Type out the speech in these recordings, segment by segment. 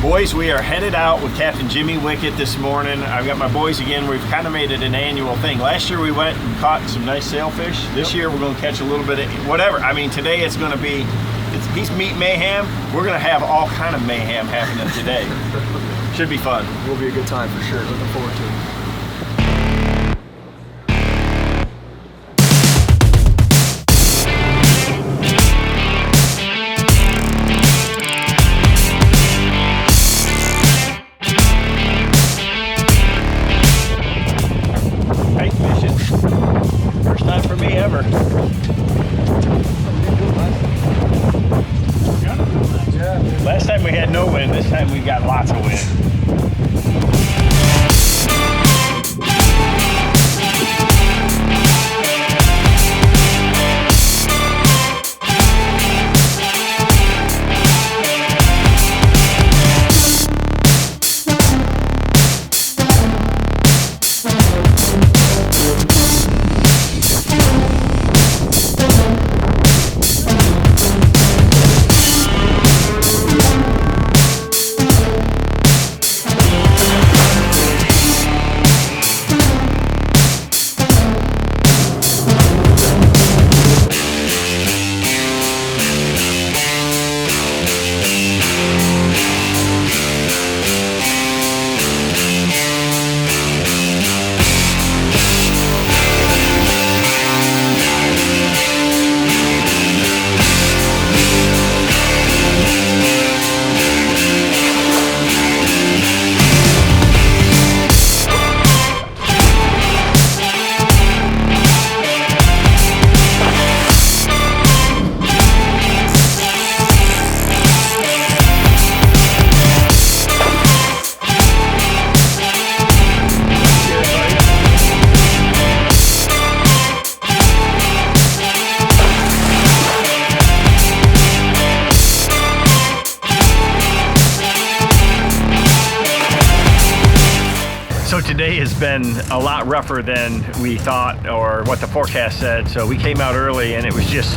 Boys, we are headed out with Captain Jimmy Wickett this morning. I've got my boys again. We've kind of made it an annual thing. Last year we went and caught some nice sailfish. This year we're going to catch a little bit of whatever. I mean, today it's going to be, he's meat mayhem. We're going to have all kind of mayhem happening today. Should be fun. Will be a good time for sure. Looking forward to it. Last time we had no wind, this time we got lots of wind. So today has been a lot rougher than we thought or what the forecast said. So we came out early and it was just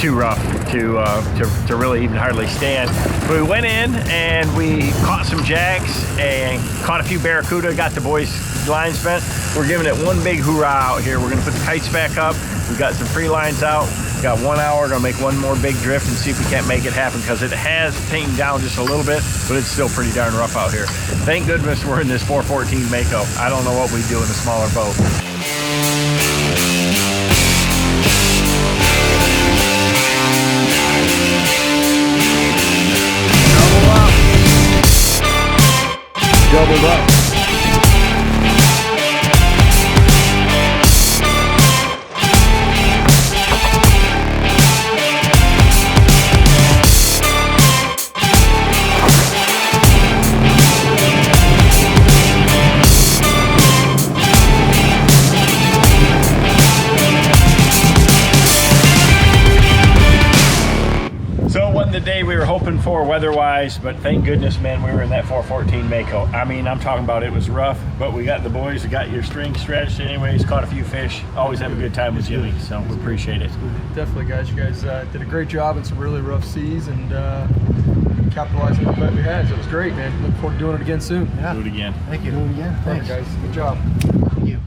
too rough to really even hardly stand. But we went in and we caught some jacks and caught a few barracuda, got the boys' lines bent. We're giving it one big hoorah out here. We're gonna put the kites back up. We got some free lines out. We got 1 hour, gonna make one more big drift and see if we can't make it happen because it has tamed down just a little bit, but it's still pretty darn rough out here. Thank goodness we're in this 414 Mako. I don't know what we'd do in a smaller boat. Doubled up. The day we were hoping for weather-wise, but thank goodness, man, we were in that 414 Mako. I mean, I'm talking about it was rough, but we got the boys, we got your string stretched anyways, caught a few fish. Always have a good time with Jimmy, so we appreciate it. Definitely, guys. You guys did a great job in some really rough seas and capitalizing on the bet we had. So it was great, man. Look forward to doing it again soon. Yeah. Do it again. Thank you. Do it again. Thanks, guys. Good job. Thank you.